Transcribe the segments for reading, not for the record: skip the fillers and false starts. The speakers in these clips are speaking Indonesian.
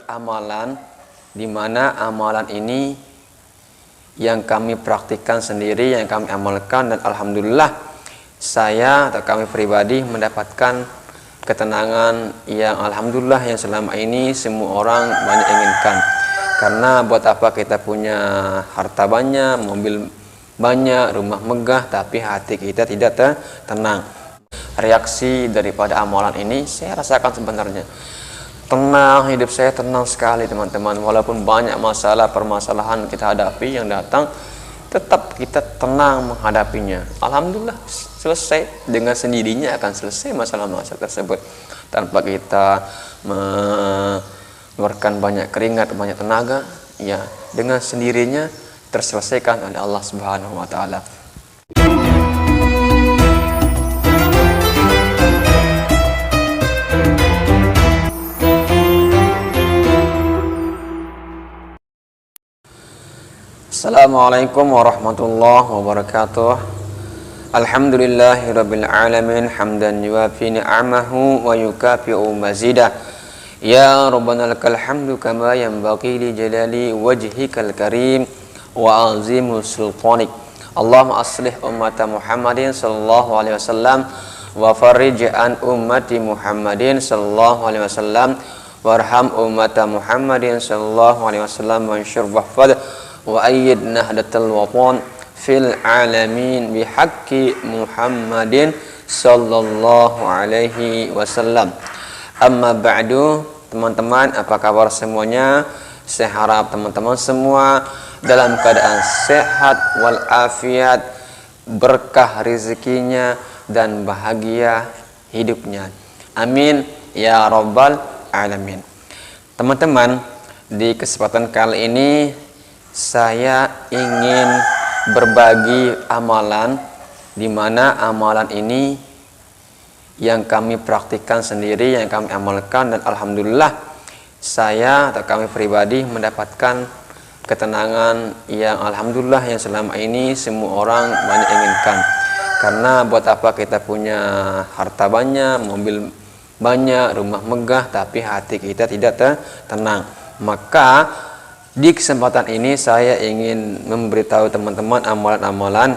amalan di mana amalan ini yang kami praktikkan sendiri, yang kami amalkan, dan alhamdulillah saya atau kami pribadi mendapatkan ketenangan yang alhamdulillah yang selama ini semua orang banyak inginkan. Karena buat apa kita punya harta banyak, mobil banyak, rumah megah, tapi hati kita tidak tenang. Reaksi daripada amalan ini saya rasakan sebenarnya tenang, hidup saya tenang sekali teman-teman. Walaupun banyak masalah, permasalahan kita hadapi yang datang, tetap kita tenang menghadapinya. Alhamdulillah selesai, dengan sendirinya akan selesai masalah-masalah tersebut tanpa kita mengeluarkan banyak keringat, banyak tenaga. Ya, dengan sendirinya terselesaikan oleh Allah Subhanahu wa taala. Assalamualaikum warahmatullahi wabarakatuh. Alhamdulillahirabbil alamin hamdan yuwafi ni'amahu wa yukafi'u mazidah. Ya rabbana lakal hamdu kama yanbaghi li jalali wajhikal karim wa azimu sultanik. Allahumma aslih ummata Muhammadin sallallahu alaihi wasallam wa farrij an ummati Muhammadin sallallahu alaihi wasallam warham ummata Muhammadin sallallahu alaihi wasallam wa ansyur wahfad wa ayyid nahdatal watan fil alamin bihaqqi Muhammadin sallallahu alaihi wasallam. Amma ba'du, teman-teman, apa kabar semuanya? Saya harap teman-teman semua dalam keadaan sehat walafiat, berkah rezekinya dan bahagia hidupnya. Amin ya rabbal alamin. Teman-teman, di kesempatan kali ini saya ingin berbagi amalan di mana amalan ini yang kami praktikkan sendiri, yang kami amalkan, dan alhamdulillah saya atau kami pribadi mendapatkan ketenangan yang alhamdulillah yang selama ini semua orang banyak inginkan. Karena buat apa kita punya harta banyak, mobil banyak, rumah megah, tapi hati kita tidak tenang. Maka di kesempatan ini saya ingin memberitahu teman-teman amalan-amalan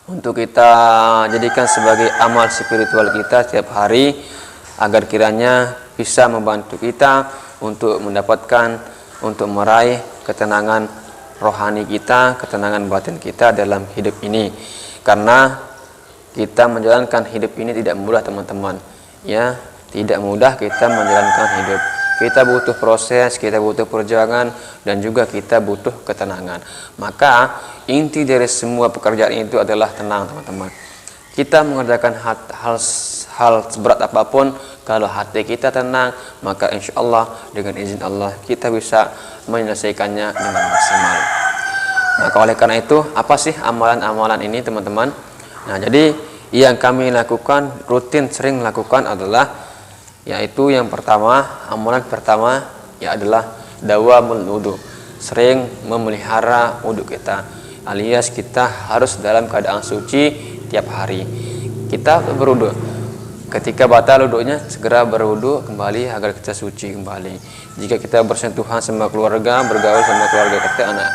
untuk kita jadikan sebagai amal spiritual kita setiap hari, agar kiranya bisa membantu kita untuk mendapatkan, untuk meraih ketenangan rohani kita, ketenangan batin kita dalam hidup ini. Karena kita menjalankan hidup ini tidak mudah teman-teman, ya, tidak mudah kita menjalankan hidup. Kita butuh proses, kita butuh perjuangan, dan juga kita butuh ketenangan. Maka inti dari semua pekerjaan itu adalah tenang teman-teman. Kita mengerjakan hal seberat apapun, kalau hati kita tenang, maka insya Allah dengan izin Allah kita bisa menyelesaikannya dengan maksimal. Maka oleh karena itu, apa sih amalan-amalan ini teman-teman? Nah, jadi yang kami lakukan, rutin sering lakukan adalah, yaitu yang pertama, amalan pertama ya adalah dawamul wudu, sering memelihara wudu kita, alias kita harus dalam keadaan suci tiap hari. Kita berwudu, ketika batal wudunya segera berwudu kembali agar kita suci kembali. Jika kita bersentuhan sama keluarga, bergaul sama keluarga kita, anak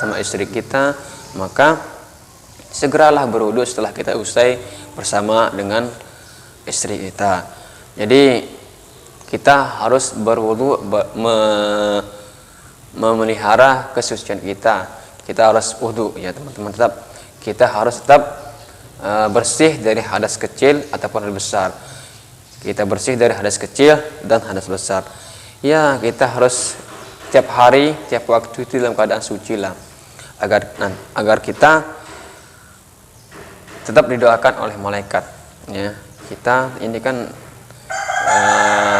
sama istri kita, maka segeralah berwudu setelah kita usai bersama dengan istri kita. Jadi kita harus berwudu, memelihara kesucian kita. Kita harus wudu ya teman-teman, kita harus tetap bersih dari hadas kecil ataupun hadas besar. Kita bersih dari hadas kecil dan hadas besar. Ya, kita harus tiap hari, tiap waktu itu dalam keadaan suci lah, agar kita tetap didoakan oleh malaikat. Ya, kita ini kan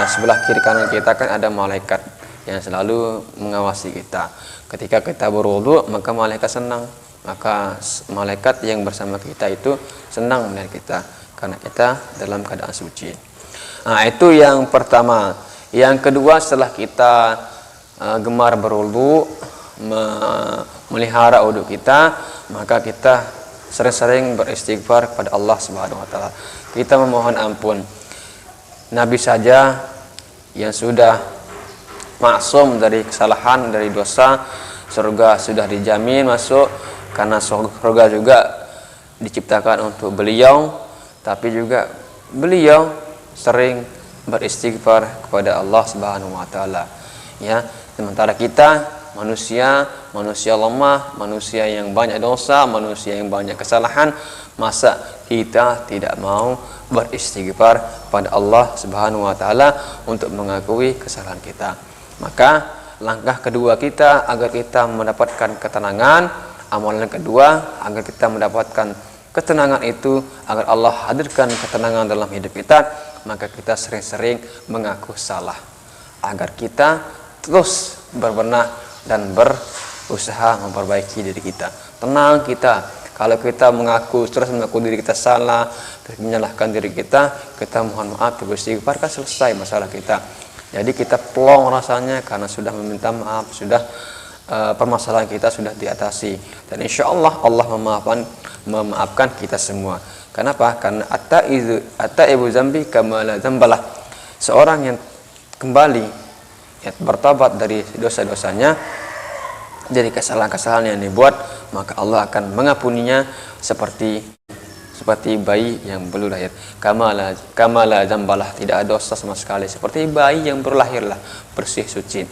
sebelah kiri kanan kita kan ada malaikat yang selalu mengawasi kita. Ketika kita berwudu, maka malaikat senang, maka malaikat yang bersama kita itu senang melihat kita karena kita dalam keadaan suci. Nah, itu yang pertama. Yang kedua, setelah kita gemar berwudu, melihara wudu kita, maka kita sering-sering beristighfar kepada Allah Subhanahu wa taala. Kita memohon ampun. Nabi saja yang sudah maksum dari kesalahan, dari dosa. Surga sudah dijamin masuk, karena surga juga diciptakan untuk beliau. Tapi juga beliau sering beristighfar kepada Allah Subhanahu wa taala. Ya, sementara kita manusia lemah, manusia yang banyak dosa, manusia yang banyak kesalahan, masa kita tidak mau beristighfar pada Allah Subhanahu wa taala untuk mengakui kesalahan kita. Maka langkah kedua kita agar kita mendapatkan ketenangan, amalan kedua agar kita mendapatkan ketenangan itu, agar Allah hadirkan ketenangan dalam hidup kita, maka kita sering-sering mengaku salah agar kita terus berbenah dan berusaha memperbaiki diri kita. Tenang kita. Kalau kita terus mengaku diri kita salah, terus menyalahkan diri kita mohon maaf, beristighfar, kan selesai masalah kita. Jadi kita plong rasanya karena sudah meminta maaf, sudah permasalahan kita sudah diatasi, dan insya Allah Allah memaafkan kita semua. Kenapa? Karena ibu zambi kamala zambalah. Seorang yang kembali bertobat dari dosa-dosanya, dari kesalahan-kesalahan yang dibuat, maka Allah akan mengampuninya seperti bayi yang baru lahir. Kamala zambalah, tidak ada dosa sama sekali, seperti bayi yang baru lahirlah, bersih suci.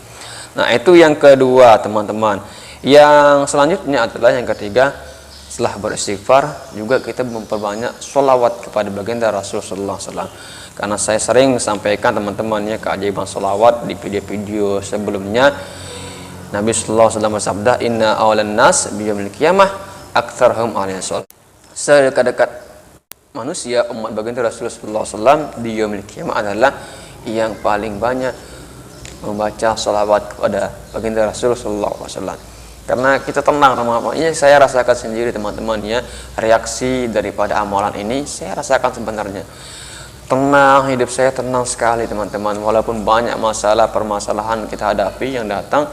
Nah, itu yang kedua, teman-teman. Yang selanjutnya adalah yang ketiga, setelah beristighfar juga kita memperbanyak sholawat kepada baginda Rasul sallallahu alaihi wasallam. Karena saya sering sampaikan teman-teman ya keajaiban sholawat di video-video sebelumnya. Nabi sallallahu alaihi wasallam bersabda, inna awalan nas biyaumil qiyamah aktsarhum alaihi salat. Sedekat-dekat manusia umat baginda Rasulullah sallallahu alaihi wasallam di yaumil qiyamah adalah yang paling banyak membaca sholawat kepada baginda Rasulullah sallallahu alaihi wasallam. Karena kita tenang, teman-teman. Ini saya rasakan sendiri, teman-teman ya, reaksi daripada amalan ini saya rasakan sebenarnya. Tenang, hidup saya tenang sekali, teman-teman. Walaupun banyak masalah permasalahan kita hadapi yang datang,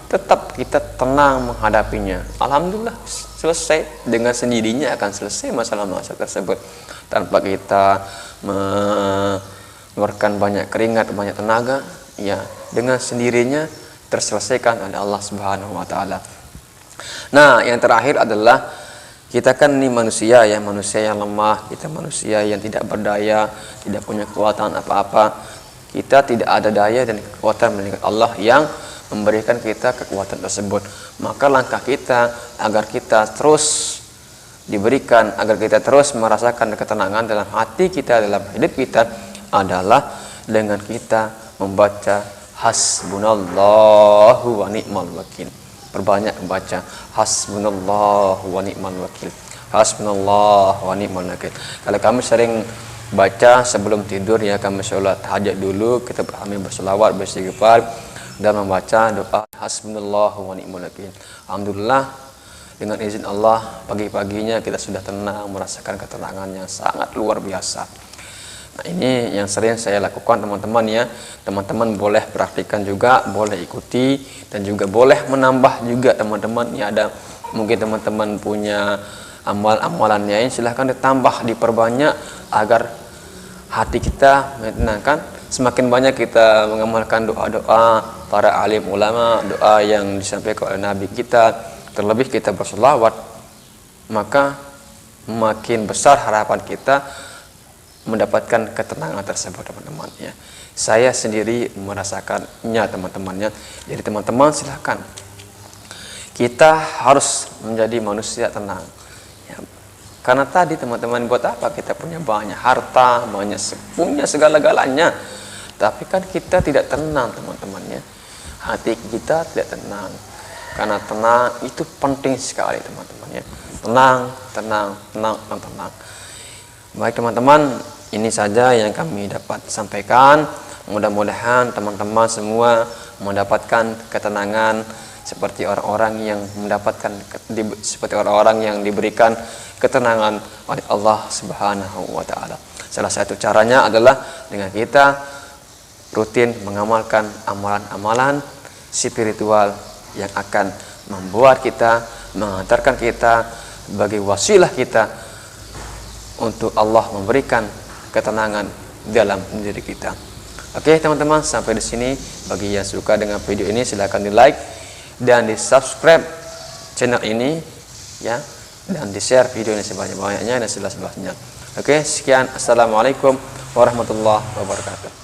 tetap kita tenang menghadapinya. Alhamdulillah selesai, dengan sendirinya akan selesai masalah-masalah tersebut tanpa kita mengeluarkan banyak keringat, banyak tenaga. Ya, dengan sendirinya terselesaikan oleh Allah Subhanahu wa taala. Nah, yang terakhir adalah kita kan ini manusia ya, manusia yang lemah, kita manusia yang tidak berdaya, tidak punya kekuatan apa-apa. Kita tidak ada daya dan kekuatan melainkan Allah yang memberikan kita kekuatan tersebut. Maka langkah kita agar kita terus diberikan, agar kita terus merasakan ketenangan dalam hati kita, dalam hidup kita adalah dengan kita membaca hasbunallahu wa ni'mal wakil. Perbanyak membaca hasbunallahu wa ni'mal wakil, hasbunallahu wa ni'mal wakil. Kalau kami sering baca sebelum tidur ya, kami sholat tahajud dulu, kita berselawat, beristighfar dan membaca doa hasbunallahu wa ni'mal wakil. Alhamdulillah, dengan izin Allah pagi-paginya kita sudah tenang, merasakan ketenangan yang sangat luar biasa. Nah, ini yang sering saya lakukan, teman-teman ya. Teman-teman boleh praktikkan juga, boleh ikuti, dan juga boleh menambah juga, teman-teman ya. Ada mungkin teman-teman punya amalan-amalannya ini, silahkan ditambah, diperbanyak agar hati kita menenangkan. Semakin banyak kita mengamalkan doa-doa para alim ulama, doa yang disampaikan oleh Nabi kita, terlebih kita berselawat, maka makin besar harapan kita mendapatkan ketenangan tersebut, teman-teman ya. Saya sendiri merasakannya, teman-temannya. Jadi teman-teman silahkan, kita harus menjadi manusia tenang ya. Karena tadi teman-teman, buat apa kita punya banyak harta, punya segala-galanya, tapi kan kita tidak tenang, teman-teman ya. Hati kita tidak tenang. Karena tenang itu penting sekali, teman-teman ya. Tenang. Baik teman-teman, ini saja yang kami dapat sampaikan. Mudah-mudahan teman-teman semua mendapatkan ketenangan seperti orang-orang yang diberikan ketenangan oleh Allah Subhanahu wa taala. Salah satu caranya adalah dengan kita rutin mengamalkan amalan-amalan spiritual yang akan membuat kita, mengantarkan kita sebagai wasilah kita untuk Allah memberikan ketenangan dalam diri kita. Oke teman-teman, sampai di sini. Bagi yang suka dengan video ini silahkan di like dan di subscribe channel ini ya, dan di share video ini sebanyak-banyaknya dan seluas-luasnya. Oke, sekian, assalamualaikum warahmatullahi wabarakatuh.